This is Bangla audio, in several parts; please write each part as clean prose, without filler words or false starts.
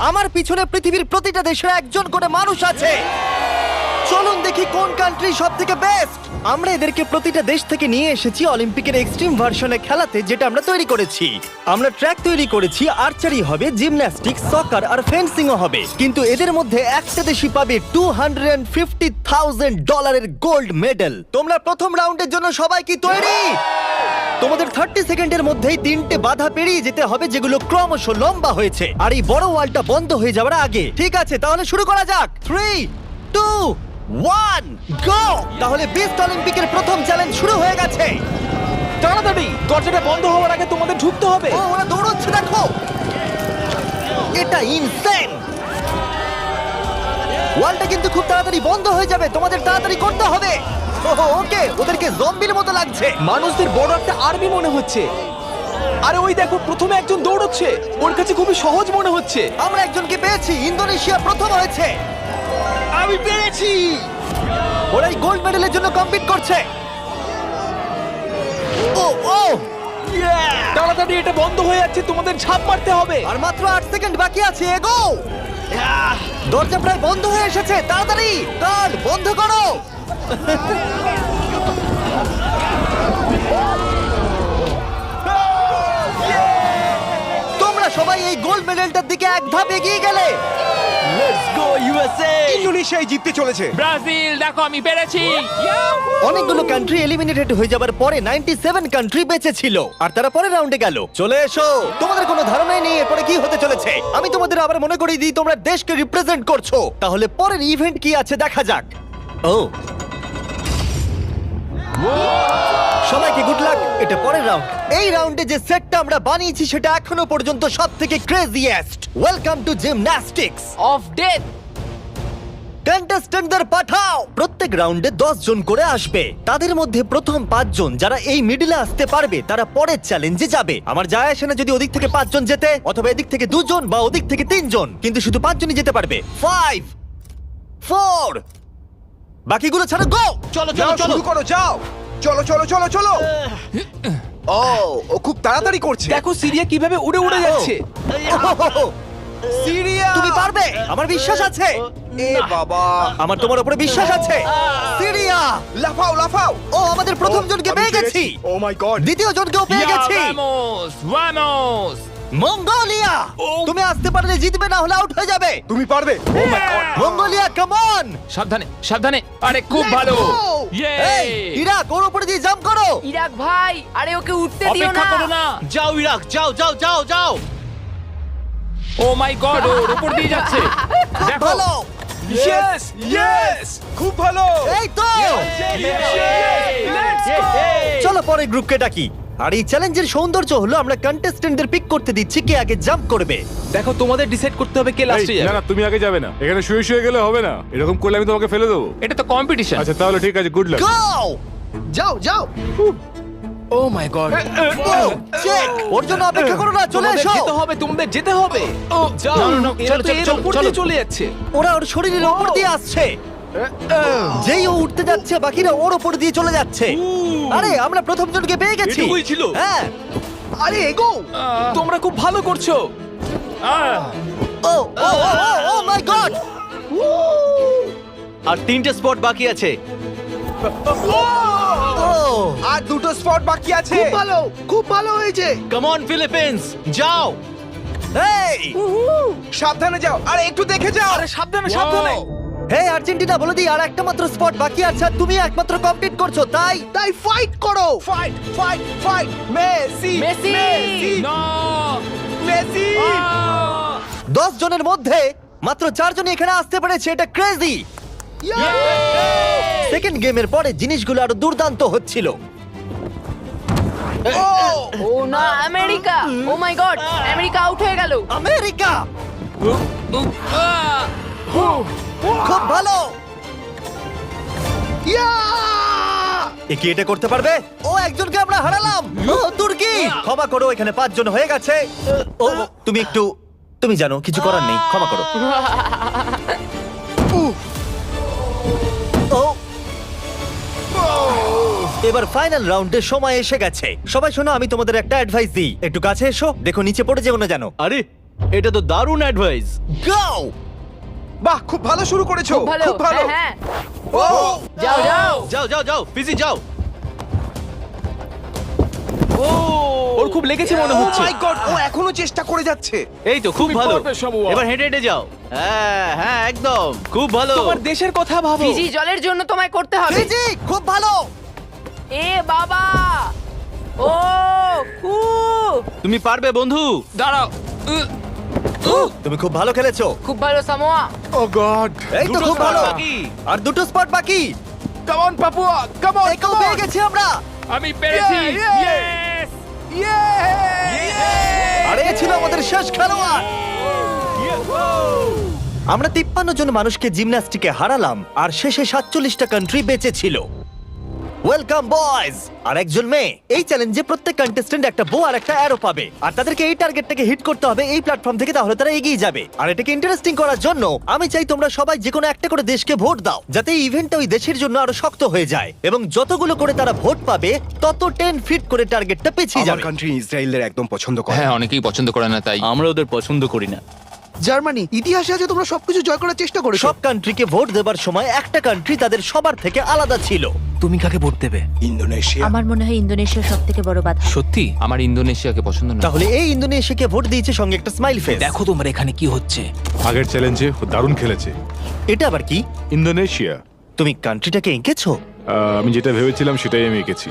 আমার পিছনে পৃথিবীর প্রতিটা দেশের একজন করে মানুষ আছে। চলুন দেখি কোন কান্ট্রি সব থেকে বেস্ট। আমরা এদেরকে প্রতিটা দেশ থেকে নিয়ে এসেছি অলিম্পিকের এক্সট্রিম ভার্সনে খেলাতে, যেটা আমরা তৈরি করেছি। আমরা ট্র্যাক তৈরি করেছি, আর্চারি হবে, জিমন্যাস্টিক্স, সকার আর ফেন্সিংও হবে। কিন্তু এদের মধ্যে একটা দেশই পাবে $250,000 গোল্ড মেডেল। তোমরা প্রথম রাউন্ডের জন্য সবাই কি তৈরি? তোমাদের 30 সেকেন্ডের মধ্যেই 3টে বাধা পেরিয়ে যেতে হবে, যেগুলো ক্রমশ লম্বা হয়েছে, আর এই বড় ওয়ালটা বন্ধ হয়ে যাওয়ার আগে। ঠিক আছে, তাহলে শুরু করা যাক। 3, 2, 1, গো! তাহলে বিস্ট অলিম্পিকের প্রথম চ্যালেঞ্জ শুরু হয়ে গেছে। তাড়াতাড়ি, দরজাটা বন্ধ হওয়ার আগে তোমাদের ঢুকতে হবে। ও, ওরা দৌড়চ্ছে, দেখো, এটা ইনসেন। ওয়ালটা কিন্তু খুব তাড়াতাড়ি বন্ধ হয়ে যাবে, তোমাদের তাড়াতাড়ি করতে হবে। ওকে, ওদেরকে জম্বির মতো লাগছে। মানুষদের বড় একটা আর্মি মনে হচ্ছে। আরে ওই দেখো, প্রথমে একজন দৌড়চ্ছে, ওর কাছে খুবই সহজ মনে হচ্ছে। আমরা একজনকে পেয়েছি, ইন্দোনেশিয়া প্রথম হয়েছে। আমি পেরেছি। ওরা এই গোল্ড মেডেলের জন্য কম্পিট করছে। ও ও, তাড়াতাড়ি, এটা বন্ধ হয়ে যাচ্ছে, তোমাদের ঝাঁপ মারতে হবে। আর মাত্র 8 সেকেন্ড বাকি আছে, এগো! দরজা প্রায় বন্ধ হয়ে এসেছে, তাড়াতাড়ি কার্ড বন্ধ করো। তোমরা সবাই এই গোল্ড মেডেলটার দিকে এক ধাপ এগিয়ে গেলে। Let's go USA. ইন্দোনেশিয়ায় জিততে চলেছে। ব্রাজিল, দেখো আমি পেরেছি। অনেকগুলো কান্ট্রি এলিমিনেটেড হয়ে যাবার পরে 97 কান্ট্রি বেঁচে ছিল, আর তারা পরের রাউন্ডে গেল। চলে এসো, তোমাদের কোনো ধারণাই নেই এরপরে কি হতে চলেছে। আমি তোমাদের আবার মনে করিয়ে দিই, তোমরা দেশকে রিপ্রেজেন্ট করছো। তাহলে পরের ইভেন্ট কি আছে দেখা যাক। ও, সবাইকে গুড লাক। এটা পরের রাউন্ড। এই রাউন্ডে যে সেটটা আমরা বানিয়েছি সেটা এখনো পর্যন্ত সবথেকে craziest. Welcome to gymnastics. Of death. কন্টেস্ট্যান্টদের পাঠাও। প্রত্যেক রাউন্ডে 10 জন করে আসবে। তাদের মধ্যে প্রথম 5 জন যারা এই মিডলে আসতে পারবে তারা পরের চ্যালেঞ্জে যাবে। আমার যায় আসে না যদি ওদিক থেকে 5 জন যেতে, অথবা এদিক থেকে 2 জন বা ওদিক থেকে 3 জন, কিন্তু শুধু 5 জনই যেতে পারবে। 5, 4, বাকিগুলো ছাড়ো, গো! চলো যাও, শুরু করো, যাও। চলো চলো চলো চলো। ও খুব তাড়াতাড়ি করছে। দেখো সিরিয়া কিভাবে উড়ে উড়ে যাচ্ছে। সিরিয়া, তুমি পারবে, আমার বিশ্বাস আছে। এ বাবা, আমার তোমার উপরে বিশ্বাস আছে। সিরিয়া, লাফাও লাফাও। ও, আমাদের প্রথম জনকে পেয়ে গেছি। ও মাই গড। দ্বিতীয় জনকেও পেয়ে গেছি। Vamos, vamos. মঙ্গোলিয়া, তুমি আসতে পারলে জিতবে, না হলে আউট হয়ে যাবে। তুমি পারবে। Oh my god. Mongolia, come on! সাবধানে, সাবধানে। আরে খুব ভালো। ইয়ে। এই, ইরাক, ওর উপরে দিয়ে জাম্প করো। ইরাক ভাই, আরে ওকে উঠতে দিও অপেক্ষা না। করো না। যাও ইরাক, যাও যাও যাও যাও। ও মাই গড, ওর উপর দিয়ে যাচ্ছে। দেখো। ভালো, ইয়েস ইয়েস, খুব ভালো। এই তো। চলো পরের গ্রুপকে ডাকি। আর এই চ্যালেঞ্জের সৌন্দর্য হলো আমরা কন্টেস্টেন্টদের পিক করতে দিচ্ছি কে আগে জাম্প করবে। দেখো তোমাদের ডিসাইড করতে হবে কে লাস্টে এই, না যাবে। না, তুমি আগে যাবে না, এখানে শুয়ে শুয়ে গেলে হবে না। এরকম করলে আমি তোমাকে ফেলে দেবো। এটা তো কম্পিটিশন। আচ্ছা তাহলে ঠিক আছে, গুড লাক। গো! যাও যাও। ও মাই গড। চেক, ওর জন্য অপেক্ষা করো না, চলে তোমাদের এসো। যেতে হবে, তোমাদের যেতে হবে। ও যাও, না, না, না, এরা চলো, তো এর চলো, উপর চলো। দিয়ে চলে যাচ্ছে। ওরা ওর শরীরের উপর দিয়ে আসছে। যেই ও উঠতে যাচ্ছে, বাকিরা ওর উপর দিয়ে চলে যাচ্ছে। আরে আমরা প্রথম জনকে পেয়ে গেছি। এটুকুই ছিল? হ্যাঁ। আরে এগো। তোমরা খুব ভালো করছো। ও ও ও মাই গড! আর 3টে স্পট বাকি আছে। ও, আর দুটো স্পট বাকি আছে। খুব ভালো, খুব ভালো হয়েছে। কাম অন ফিলিপিন্স, যাও। এই, সাবধানে যাও, আর একটু দেখে যাও। আরে সাবধানে সাবধানে। হে আর্জেন্টিনা, বলে দিই আর একটা মাত্র স্পট বাকি আছে, আর তুমি একমাত্র কমপ্লিট করছো, তাই তাই ফাইট করো। Fight fight fight. Messi Messi. না। মেসি। 10 জনের মধ্যে মাত্র 4 জনই এখানে আসতে পেরেছে। এটা ক্রেজি। সেকেন্ড গেমের পরে জিনিসগুলো আরো দুর্দান্ত হচ্ছিল। ও না, America. O my god, America out হয়ে গেল। আমেরিকা, খুব ভালো। এ কি এটা করতে পারবে? ও, একজনকে আমরা হারালাম। ও, তুর্কি, ক্ষমা করো, এখানে 5 জন হয়ে গেছে। ও, তুমি জানো কিছু করার নেই, ক্ষমা করো। ও, এবার ফাইনাল রাউন্ডের সময় এসে গেছে। সবাই শোনো, আমি তোমাদের একটা অ্যাডভাইস দিই, একটু কাছে এসো, দেখো নিচে পড়ে যেও না জানো। আরে এটা তো দারুণ অ্যাডভাইস। গো! বাহ, খুব ভালো শুরু করেছো। খুব ভালো, খুব ভালো। হ্যাঁ, ও যাও যাও। যাও যাও যাও, ফিজি যাও। ওর খুব লেগেছে মনে হচ্ছে। মাই গড, ও এখনো চেষ্টা করে যাচ্ছে। এই তো খুব তুমি ভালো। পারবে, শামুয়া। এবার হেঁটে হেঁটে যাও। হ্যাঁ হ্যাঁ, একদম খুব ভালো। তোমার দেশের কথা ভাবো। ফিজি, জলের জন্য তোমায় করতে হবে। ফিজি, খুব ভালো। এ বাবা, ও উ তুমি পারবে বন্ধু। দাঁড়াও। তুমি খুব ভালো খেলেছো। খুব ভালো সামোয়া। ও গড। এই তো দুটো খুব spot ভালো। বাকি। আর দুটো স্পট বাকি। Come on Papua, come on, একেও পেয়ে গেছি আমরা। আমি পেরেছি। Yeah, Yes! আর এ ছিল আমাদের শেষ খেলোয়াড়। আমরা 53 জন মানুষকে জিমন্যাস্টিকে হারালাম আর শেষে 47টা কান্ট্রি বেঁচে ছিল। Welcome boys. আর একজন মেয়ে। এই চ্যালেঞ্জে প্রত্যেক কন্টেস্ট্যান্ট একটা বো আর একটা অ্যারো পাবে, আর তাদেরকে এই টার্গেটটাকে হিট করতে হবে এই প্ল্যাটফর্ম থেকে, তাহলে তারা এগিয়ে যাবে। আর এটাকে ইন্টারেস্টিং করার জন্য আমি চাই তোমরা সবাই যে কোনো একটা করে দেশকে ভোট দাও, যাতে এই ইভেন্টটা ওই দেশের জন্য আরো শক্ত হয়ে যায়, এবং যতগুলো করে তারা ভোট পাবে তত 10 ফিট করে টার্গেটটা পিছিয়ে আমার যাবে। কান্ট্রি ইসরায়েলের একদম পছন্দ করে। হ্যাঁ, অনেকেই পছন্দ করে না তাই। আমরা ওদের পছন্দ করি না। জার্মানি, ইতিহাসে আছে তোমরা সবকিছু জয় করার চেষ্টা করেছো। সব কান্ট্রিকে ভোট দেবার সময় একটা কান্ট্রি তাদের সবার থেকে আলাদা ছিল। তুমি কাকে ভোট দেবে? ইন্দোনেশিয়া। আমার মনে হয় ইন্দোনেশিয়া সব থেকে বড় বাধা। সত্যি? আমার ইন্দোনেশিয়াকে পছন্দ না। তাহলে এই ইন্দোনেশিয়াকে ভোট দিয়েছে সঙ্গে একটা স্মাইল ফেস। দেখো তোমার এখানে কি হচ্ছে। আগের চ্যালেঞ্জে দারুণ খেলেছে এটা আবার কি? ইন্দোনেশিয়া। তুমি কান্ট্রিটাকে এঁকেছো? আমি যেটা ভেবেছিলাম সেটাই আমি এঁকেছি।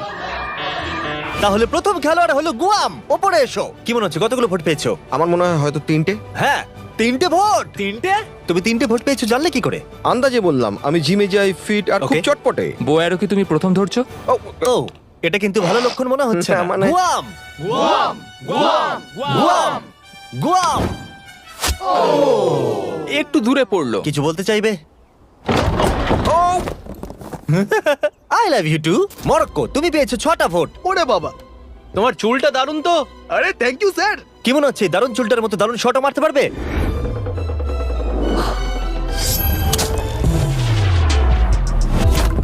তাহলে প্রথম খেলোয়াড় হলো গুয়াম। ওপরে এসো। কি মনে হচ্ছে কতগুলো ভোট পেয়েছো? আমার মনে হয় হয়তো 3টে। হ্যাঁ, 3টে ভোট। 3টে? তুমি 3টে ভোট পেয়েছো জানলে কি করে? আন্দাজে বললাম, আমি জিমে যাই, ফিট আর খুব Okay. চটপটে। বোয়ারও কি তুমি প্রথম ধরছো? ও, ও, এটা কিন্তু ভালো লক্ষণ মনে হচ্ছে না। হ্যাঁ, মানে- গুয়াম, গুয়াম। একটু দূরে পড়লো। কিছু বলতে চাইবে? I love you too. Morocco, তুমি পেয়েছো 6টা ভোট। ওরে বাবা। তোমার চুলটা দারুণ তো। আরে থ্যাংক ইউ স্যার। কি মনে হচ্ছে দারুণ চুলটার মতো দারুণ শটও মারতে পারবে?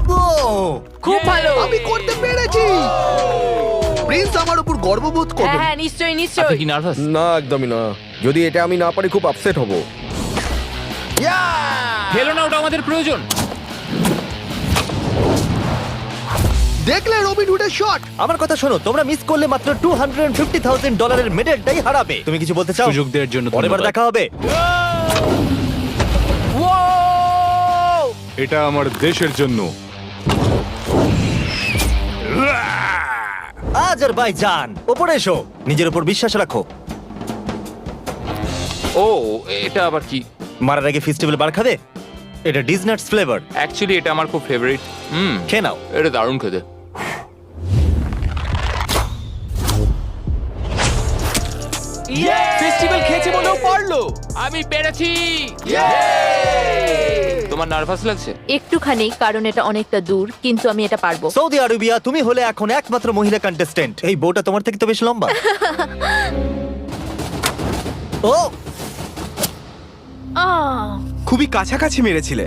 ও, খুব ভালো। আমি করতে পেরেছি। প্রিন্স আমার উপর গর্ববোধ হ্যাঁ করবে। হ্যাঁ, নিশ্চয়ই আপনি নিশ্চয়ই। কি নার্ভাস? না, একদমই না। যদি এটা আমি না পারি খুব আপসেট হব। খেলো না, ওটা আমাদের প্রয়োজন। দেখলে রবিন হুডের শট। আমার কথা শোনো, তোমরা মিস করলে মাত্র $250,000 মেডেলটাই হারাবে। তুমি কিছু বলতে চাও? সুযোগ দেওয়ার জন্য পরের বার ধন্যবাদ। দেখা হবে। এটা আমার দেশের জন্য। আজারবাইজান, ওপরে এসো। নিজের উপর বিশ্বাস রাখো। ও, এটা আবার কি? মারার আগে ফেস্টিভ্যাল বার খাবে? এটা ডিজনাটস ফ্লেভার। অ্যাকচুয়ালি এটা আমার খুব ফেভারিট। খেয়ে নাও। এটা দারুণ খেতে। ফেস্টিভ্যাল খেয়েছে বলেও পারলো। আমি পেরেছি। তোমার নার্ভাস লাগছে? একটুখানি, কারণ এটা অনেকটা দূর, কিন্তু আমি এটা পারবো। সৌদি আরবিয়া, তুমি হলে এখন একমাত্র মহিলা কন্টেস্টেন্ট। এই বউটা তোমার থেকে তো বেশ লম্বা। ও, আহ, খুবই কাছাকাছি মেরেছিলে।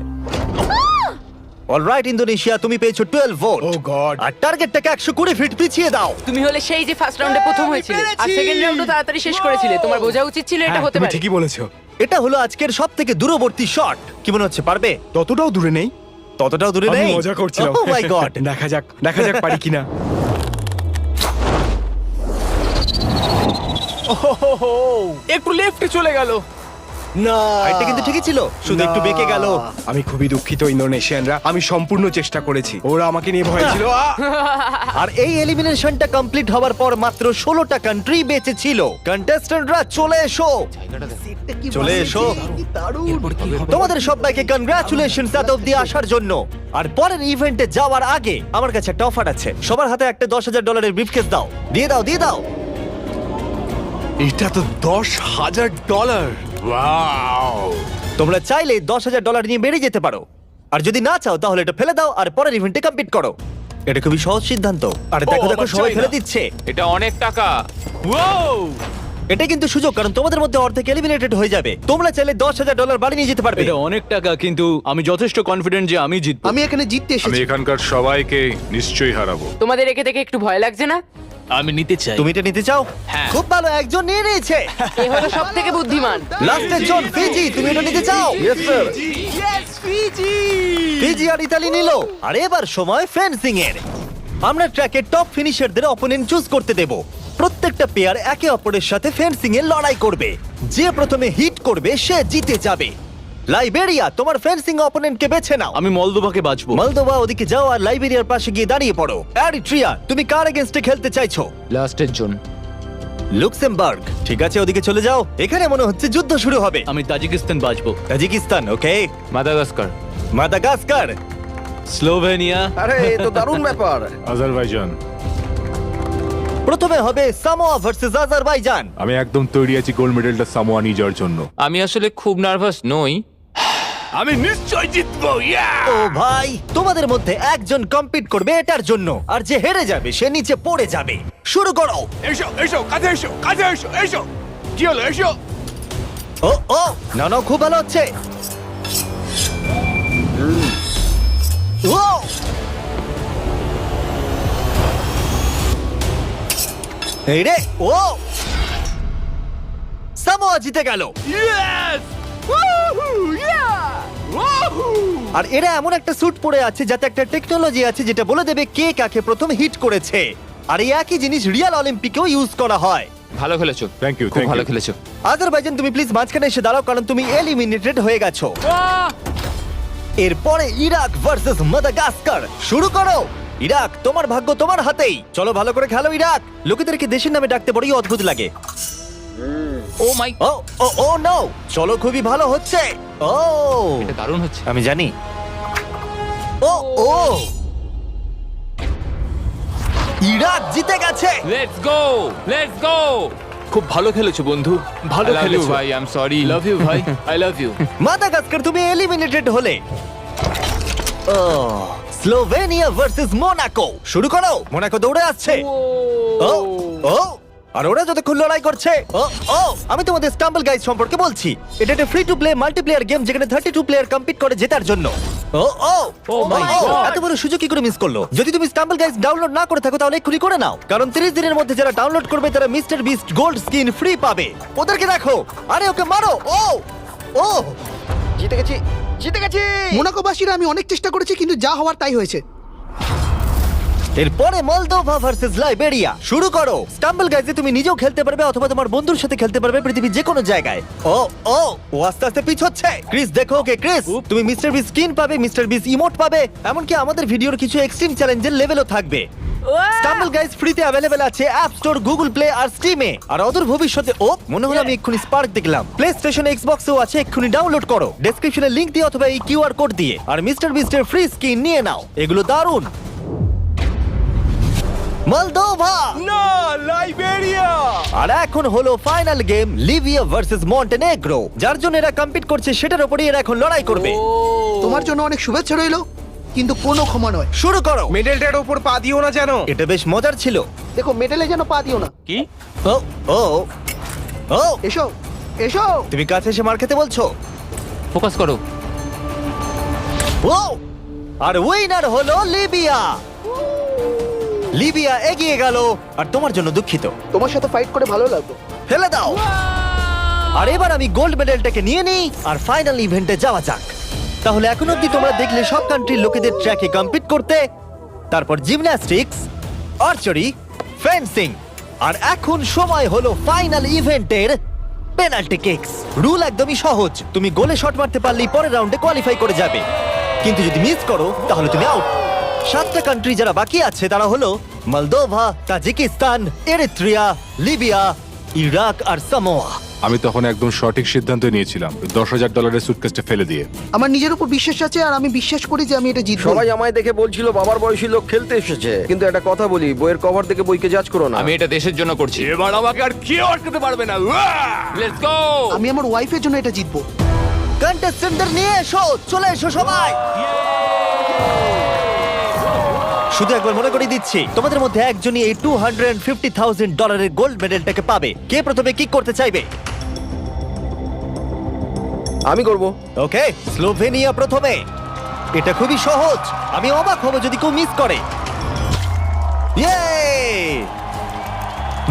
অলরাইট ইন্দোনেশিয়া, তুমি পেয়েছো 12 ভোট। ও গড। আর টার্গেটটাকে 120 ফিট পিছিয়ে দাও। তুমি হলে সেই যে ফার্স্ট রাউন্ডে প্রথম হয়েছিলে আর সেকেন্ড রাউন্ডও তাড়াতাড়ি শেষ করেছিলে। তোমার বোঝা উচিত ছিল এটা হতে তুমি পারে। ঠিকই বলেছো। এটা হলো আজকের সব থেকে দূরবর্তী শট। কি মনে হচ্ছে পারবে? ততটাও দূরে নেই। ততটাও দূরে আমি নেই। মজা করছিলাম। ও মাই গড। দেখা যাক পারি কিনা। একটু লেফটে চলে গেল। না, এটা কিন্তু ঠিকই ছিল, শুধু একটু বেঁকে গেল। আমি খুবই দুঃখিত ইন্দোনেশিয়ানরা, আমি সম্পূর্ণ চেষ্টা করেছি। ওরা আমাকে নিয়ে ভয় ছিল। আর এই এলিমিনেশনটা কমপ্লিট হওয়ার পর মাত্র 16টা কান্ট্রি বেঁচে ছিল। কন্টেস্ট্যান্টরা চলে এসো, চলে এসো। তোমাদের সবাইকে কনগ্রাচুলেশনস এত অব্দি আসার জন্য। আর পরের ইভেন্টে যাওয়ার আগে আমার কাছে একটা অফার আছে। সবার হাতে একটা $10,000 ব্রিফকেস দাও। দিয়ে দাও, দিয়ে দাও। এটা তো $10,000। তোমরা চাইলে $10,000 নিয়ে বেরিয়ে যেতে পারো, আর যদি না চাও তাহলে এটা ফেলে দাও আর পরের ইভেন্টে কমপ্লিট করো। এটা খুবই সহজ সিদ্ধান্ত। আর দেখো দেখো, আবার সবাই চাই ফেলে না। দিচ্ছে। এটা অনেক টাকা। এটা কিন্তু সুযোগ, কারণ তোমাদের মধ্যে অর্ধেক এলিমিনেটেড হয়ে যাবে। তোমরা চাইলে $10,000 বাড়ি নিয়ে যেতে পারবে। এটা অনেক টাকা, কিন্তু আমি যথেষ্ট কনফিডেন্ট যে আমি জিতবো। আমি এখানে জিততে আমি এসেছি। এখানকার সবাইকে নিশ্চয়ই হারাবো। তোমাদের একে দেখে একটু ভয় লাগছে না? আমি নিতে চাই। তুমি এটা নিতে চাও? হ্যাঁ। খুব ভালো, একজন নিয়ে নিয়েছে। এ হলো সব থেকে বুদ্ধিমান। লাস্টের জন ফিজি, তুমি এটা নিতে চাও? Yes sir. ফিজি আর ইতালি নিল। আর এবার সময় ফেন্সিং এর। আমরা ট্র্যাকের টপ ফিনিশারদের অপোনেন্ট চুজ করতে দেব। প্রত্যেকটা পেয়ার একে অপরের সাথে ফেন্সিং এ লড়াই করবে। যে প্রথমে হিট করবে সে জিতে যাবে। লাইবেরিয়া, তোমার ফেন্সিং অপোনেন্টকে বেছে নাও। আমি মলদোভাকে বাঁচবো। মলদোভা, ওদিকে যাও আর লাইবেরিয়ার পাশে গিয়ে দাঁড়িয়ে পড়ো। এরিট্রিয়া, তুমি কার এগেইনস্টে খেলতে চাইছো? লাস্টের জন। লুক্সেমবার্গ, ঠিক আছে, ওদিকে চলে যাও। এখানে মনে হচ্ছে যুদ্ধ শুরু হবে। আমি তাজিকিস্তান বাঁচবো। তাজিকিস্তান, ওকে। মাদাগাস্কার। Madagascar, Slovenia. আরে এ তো দারুণ ব্যাপার। আজারবাইজান। প্রথমে হবে সামোয়া ভার্সেস আজারবাইজান। আমি একদম তৈরি আছি গোল্ড মেডেলটা সামোয়া নিয়ে যাওয়ার জন্য। আমি আসলে খুব নার্ভাস নই। আমি নিশ্চয় জিতবো। ও ভাই, তোমাদের মধ্যে একজন কম্পিট করবে এটার জন্য, আর যে হেরে যাবে সে নিচে পড়ে যাবে। শুরু করো। এসো এসো, কাছে এসো, কাছে এসো, এসো। কি হলো, এসো। ও ও, না না, খুব ভালো হচ্ছে। ও, এই রে, ও, সামোয়া জিতে গেল। আর এরা এমন একটা স্যুট পরে আছে যাতে একটা টেকনোলজি আছে যেটা বলে দেবে কে কাকে প্রথম হিট করেছে। আর এই একই জিনিস রিয়াল অলিম্পিকেও ইউজ করা হয়। ভালো খেলেছো। Thank you, খুব thank ভালো you. খেলেছো। আজারবাইজান, তুমি প্লিজ মাঝখানে এসে দাঁড়াও, কারণ তুমি এলিমিনেটেড হয়ে গেছো। এরপরে ইরাক ভার্সেস মাদাগাস্কার। শুরু করো। ইরাক, তোমার ভাগ্য তোমার হাতেই। চলো, ভালো করে খেলো ইরাক। লোকেদেরকে দেশের নামে ডাকতে বড়ই অদ্ভুত লাগে। ও মাই, ও ও ও নো, চলো, খুবই ভালো হচ্ছে। ও, এটা দারুণ হচ্ছে। আমি জানি। ও ও, ইরাক জিতে গেছে। Let's go, let's go. খুব ভালো খেলেছো বন্ধু, ভালো খেলেছো ভাই, I am sorry. Love you ভাই, আই লাভ ইউ। মাদাগাস্কার, তুমি এলিমিনেটেড হলে। ও, স্লোভেনিয়া ভার্সেস মোনাকো। শুরু করো। মোনাকো দৌড়ে আসছে। ও ও, আর ওরা যতক্ষণ লড়াই করছে। ও ও, আমি তোমাদের স্টাম্বল গাইজ সম্পর্কে বলছি। এটা একটা free to play multiplayer game যেখানে 32 প্লেয়ার কম্পিট করে জেতার জন্য। ও ও ও মাই গড, এত বড় সুযোগ কি করে মিস করলো? যদি তুমি স্টাম্বল গাইজ ডাউনলোড না করে থাকো তাহলে এক্ষুনি করে নাও, কারণ 30 দিনের মধ্যে যারা ডাউনলোড করবে তারা mister beast gold skin free পাবে। ওদেরকে দেখো। আরে ওকে মারো। ও ও, জিতে গেছি, জিতে গেছি। মোনাকোবাসীরা আমি অনেক চেষ্টা করেছি কিন্তু যা হওয়ার তাই হয়েছে। এরপরে মলদোভা ভার্সেস লাইবেরিয়া। শুরু করো। স্টাম্বল গাইজে তুমি নিজেও খেলতে পারবে অথবা তোমার বন্ধুর সাথে খেলতে পারবে পৃথিবীর যে কোনো জায়গায়। ও ও, ও আস্তে আস্তে পিছোচ্ছে। ক্রিস, দেখো ওকে। ক্রিস, তুমি মিস্টার বিস স্কিন পাবে, মিস্টার বিস ইমোট পাবে, এমনকি আমাদের ভিডিওর কিছু এক্সট্রিম চ্যালেঞ্জের লেভেলও থাকবে। স্টাম্বল গাইজ ফ্রিতে অ্যাভেলেবেল আছে অ্যাপ স্টোর, গুগল প্লে আর স্টিমে। আর অদূর ভবিষ্যতে, ও মনে হলো আমি এক্ষুনি স্পার্ক দেখলাম, প্লে স্টেশন, এক্সবক্সেও আছে। এক্ষুনি ডাউনলোড করো ডেসক্রিপশনে লিংক দিয়ে অথবা এই কিউআর কোড দিয়ে, আর মিস্টার বিস্টের ফ্রি স্কিন নিয়ে নাও। এগুলো দারুণ। মলদোভা, না, লাইবেরিয়া। আর এখন হলো final game, Libya versus Montenegro. যার জন্য এরা কম্পিট করছে সেটার উপরই এরা এখন লড়াই করবে। তোমার জন্য অনেক শুভেচ্ছা রইলো, কিন্তু কোনো ক্ষমা নয়। শুরু করো। মেডেলটার উপর পা দিও না যেন। এটা বেশ মজার ছিল। দেখো, মেডেলে যেন পা দিও না। কি? ও ও ও, এসো, এসো। তুমি কাছে এসে মার খেতে বলছো? ফোকাস করো। ও, আর উইনার হলো লিবিয়া। লিবিয়া এগিয়ে গেল। আর তোমার জন্য দুঃখিত। তোমার সাথে ফাইট করে ভালো লাগলো। ফেলে দাও। আর এবার আমি গোল্ড মেডেলটাকে নিয়ে নিই আর ফাইনাল ইভেন্টে যাওয়া যাক। তাহলে এখন অব্দি তোমরা দেখলে সব কান্ট্রির লোকেদের ট্র্যাকে কম্পিট করতে, তারপর জিমন্যাস্টিক্স, আর্চারি, ফেন্সিং, আর এখন সময় হলো ফাইনাল ইভেন্টের পেনাল্টি কিকস। রুল একদমই সহজ, তুমি গোলে শট মারতে পারলেই পরের রাউন্ডে কোয়ালিফাই করে যাবে, কিন্তু যদি মিস করো তাহলে তুমি আউট। 7টা কান্ট্রি যারা বাকি আছে তারা হলো Moldova, Tajikistan, Eritrea, Libya, Iraq আর সামোয়া। আমি তখন একদম সঠিক সিদ্ধান্ত নিয়েছিলাম, $10,000 সুটকেসটা ফেলে দিয়ে। আমার নিজের উপর বিশ্বাস আছে আর আমি বিশ্বাস করি যে আমি এটা জিতবো। সবাই আমায় দেখে বলছিল বাবার বয়সী লোক খেলতে এসেছে, কিন্তু একটা কথা বলি, বইয়ের কভার দেখে বইকে জাজ করো না। আমি এটা দেশের জন্য করছি। এবার আমাকে আর কেউ আটকাতে পারবে না। Let's go. আমি আমার ওয়াইফের জন্য এটা জিতবো। কন্টেস্টেন্টদের নিয়ে এসো, চলে এসো সবাই। শুধু একবার মনে করিয়ে দিচ্ছি, তোমাদের মধ্যে একজনই এই $250,000 গোল্ড মেডেলটাকে পাবে। কে প্রথমে কিক করতে চাইবে? আমি করব। ওকে, স্লোভেনিয়া প্রথমে। এটা খুবই সহজ, আমি অবাক হব যদি কেউ মিস করে। ইয়ে!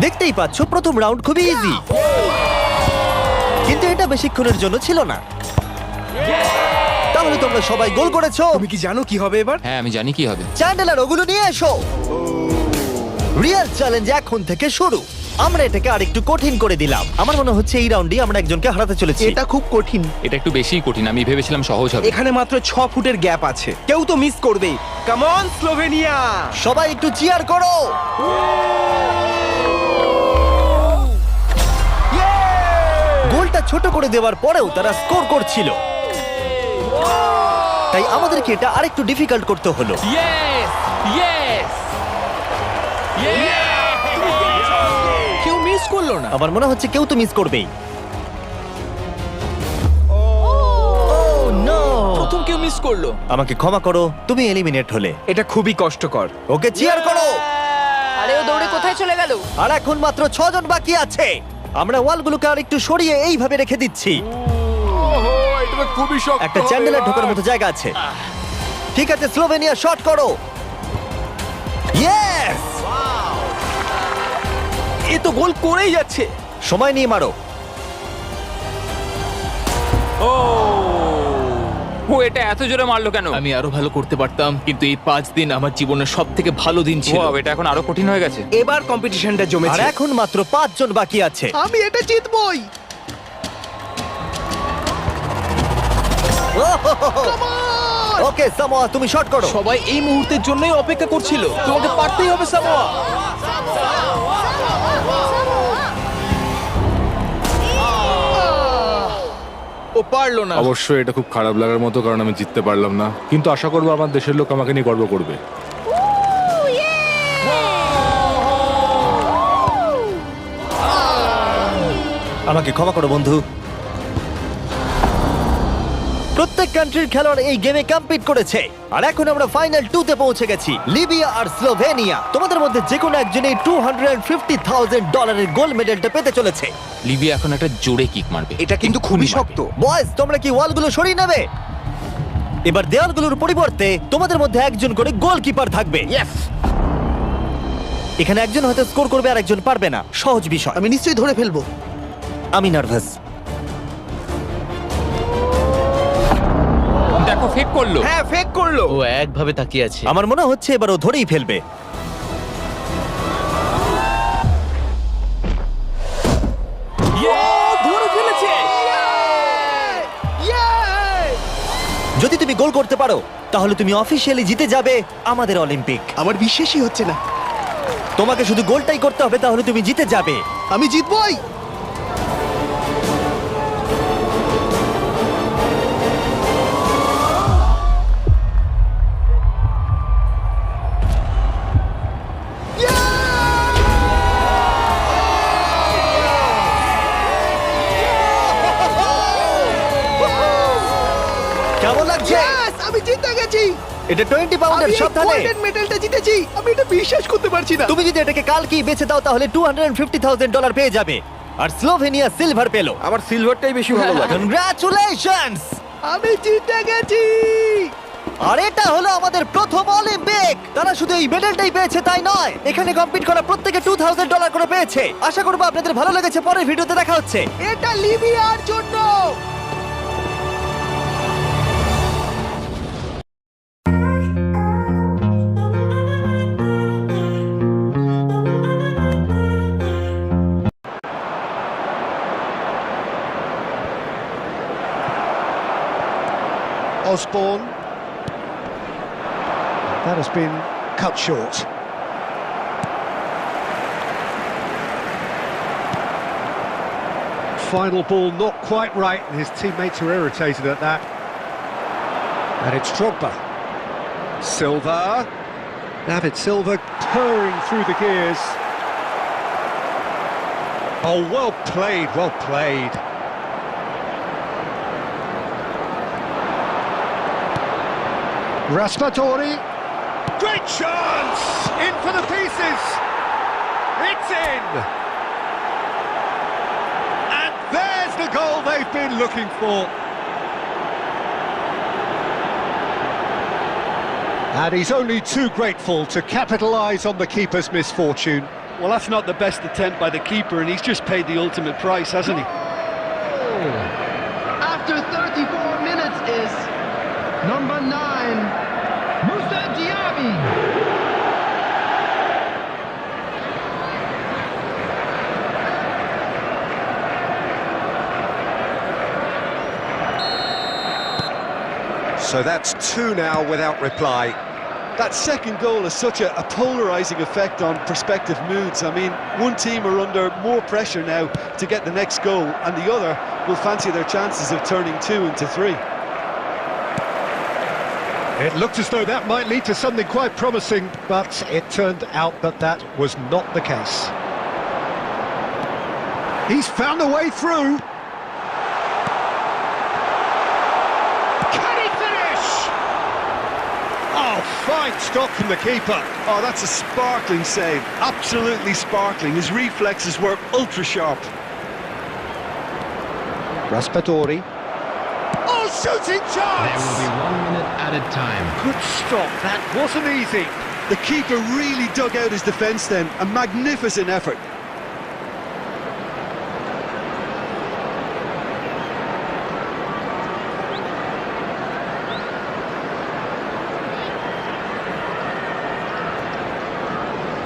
দেখতেই পাচ্ছ প্রথম রাউন্ড খুবই ইজি, কিন্তু এটা বেশিক্ষণের জন্য ছিল না। তাহলে তোমরা সবাই গোল করেছো। তুমি কি জানো কি হবে এবার? হ্যাঁ আমি জানি কি হবে। চ্যান্ডেলার ওগুলো নিয়ে এসো। রিয়েল চ্যালেঞ্জ এখন থেকে শুরু। আমরা এটাকে আরেকটু কঠিন করে দিলাম। আমার মনে হচ্ছে এই রাউন্ডে আমরা একজনকে হারাতে চলেছি। এটা খুব কঠিন। এটা একটু বেশিই কঠিন, আমি ভেবেছিলাম সহজ হবে। এখানে মাত্র 6 ফুটের গ্যাপ আছে, কেউ তো মিস করবেই। Come on Slovenia! সবাই একটু চিয়ার করো। গোলটা ছোট করে দেওয়ার পরেও তারা স্কোর করছিল, তাই আমাদেরকে এটা আরেকটু ডিফিকাল্ট করতে হলো। ইয়েস ইয়েস কেউ মিস করলো না। আমার মনে হচ্ছে কেউ তো মিস করবেই। প্রথম কেউ মিস করলো। আমাকে ক্ষমা করো, তুমি এলিমিনেট হলে। এটা খুবই কষ্টকর। ওকে চিয়ার করো। আরে ও দৌড়ে কোথায় চলে গেল? আর এখন মাত্র 6 জন বাকি আছে। আমরা ওয়ালগুলোকে আর একটু সরিয়ে এইভাবে রেখে দিচ্ছি। এটা খুবই শক্ত। একটা চ্যান্ডেলার ঢোকার মতো জায়গা আছে। ঠিক আছে, স্লোভেনিয়া শট করো। ইয়েস! এ তো গোল করেই যাচ্ছে। সময় নিয়ে মারো। ও এটা এত জোরে মারলো কেন? আমি আরো ভালো করতে পারতাম, কিন্তু এই 5 দিন আমার জীবনের সব থেকে ভালো দিন ছিল। Wow, এটা এখন আরো কঠিন হয়ে গেছে। এবার কম্পিটিশনটা আর জমেছে। এখন মাত্র 5 জন বাকি আছে। আমি এটা জিতবই। ওকে সামোয়া, তুমি শট করো। সবাই এই মুহূর্তের জন্যই অপেক্ষা করছিল। তোমাকে পারতেই হবে সামোয়া। ও পারলো না। অবশ্যই এটা খুব খারাপ লাগার মতো, কারণ আমি জিততে পারলাম না, কিন্তু আশা করবো আমার দেশের লোক আমাকে নিয়ে গর্ব করবে। আমাকে ক্ষমা করো বন্ধু। প্রত্যেক কান্ট্রির খেলোয়াড় এই গেমে কম্পিট করেছে, আর এখন আমরা ফাইনাল 2 তে পৌঁছে গেছি। লিবিয়া আর স্লোভেনিয়া। তোমাদের মধ্যে যে কোনো একজনই $250,000 গোল্ড মেডেলটা পেতে চলেছে। লিবিয়া এখন একটা জোরে কিক মারবে। এটা কিন্তু খুবই শক্ত। বয়েজ, তোমরা কি ওয়ালগুলো সরিয়ে নেবে? এবার দেওয়ালগুলোর পরিবর্তে তোমাদের মধ্যে একজন করে গোলকিপার থাকবে। এখানে একজন হয়তো স্কোর করবে আর একজন পারবে না। সহজ বিষয়। আমি নিশ্চয়ই ধরে ফেলবো। আমি নার্ভাস। দেখো ফেক করলো। হ্যাঁ, ফেক করলো। ও একভাবে তাকিয়ে আছে। আমার মনে হচ্ছে এবার ও ধরেই ফেলবে। ধরে ফেলেছে। যদি তুমি গোল করতে পারো তাহলে তুমি অফিসিয়ালি জিতে যাবে আমাদের অলিম্পিক। আমার বিশ্বাসই হচ্ছে না। তোমাকে শুধু গোলটাই করতে হবে, তাহলে তুমি জিতে যাবে। আমি জিতবই। কেমন লাগছে? আমি জিতে গেছি। এটা 20 পাউন্ডের, সাবধানে। মেডেলটা জিতেছি। আমি এটা বিশ্বাস করতে পারছি না। তুমি যদি এটাকে কালকেই বেচে দাও তাহলে $250,000 পেয়ে যাবে। আর স্লোভেনিয়া সিলভার পেলো। আমার সিলভারটাই বেশি ভালো লাগে। কনগ্রাচুলেশনস! আমি জিতে গেছি। আর এটা হলো আমাদের প্রথম অলিম্পিক। তারা শুধু এই মেডেলটাই পেয়েছে তাই নয়, এখানে কম্পিট করা প্রত্যেকে $2,000 করে পেয়েছে। আশা করবো আপনাদের ভালো লেগেছে। পরের ভিডিওতে দেখা হচ্ছে। এটা লিবিয়ার জন্য। Osborne. That has been cut short. Final ball not quite right, and his teammates are irritated at that. And it's Drogba. Silva. David Silva purring through the gears. Oh, well played, well played. Raspadori, great chance! In for the pieces! It's in! And there's the goal they've been looking for. And he's only too grateful to capitalise on the keeper's misfortune. Well, that's not the best attempt by the keeper, and he's just paid the ultimate price, hasn't he? After 34 minutes is number 9, Moussa Diaby. So that's 2 now without reply. That second goal has such a polarising effect on prospective moods. I mean, one team are under more pressure now to get the next goal, and the other will fancy their chances of turning 2 into 3. It looked as though that might lead to something quite promising, but it turned out that that was not the case. He's found a way through. Oh, fine stop from the keeper. Oh, that's a sparkling save. Absolutely sparkling. His reflexes were ultra sharp. Raspadori. Oh, shooting chance! There will be 1 minute added time. Good stop. That wasn't easy. The keeper really dug out his defence then. A magnificent effort.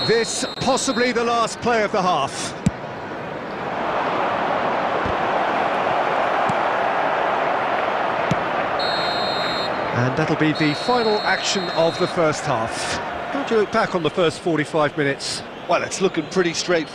This possibly the last play of the half. And that'll be the final action of the first half. How do you look back on the first 45 minutes? Well, it's looking pretty straightforward.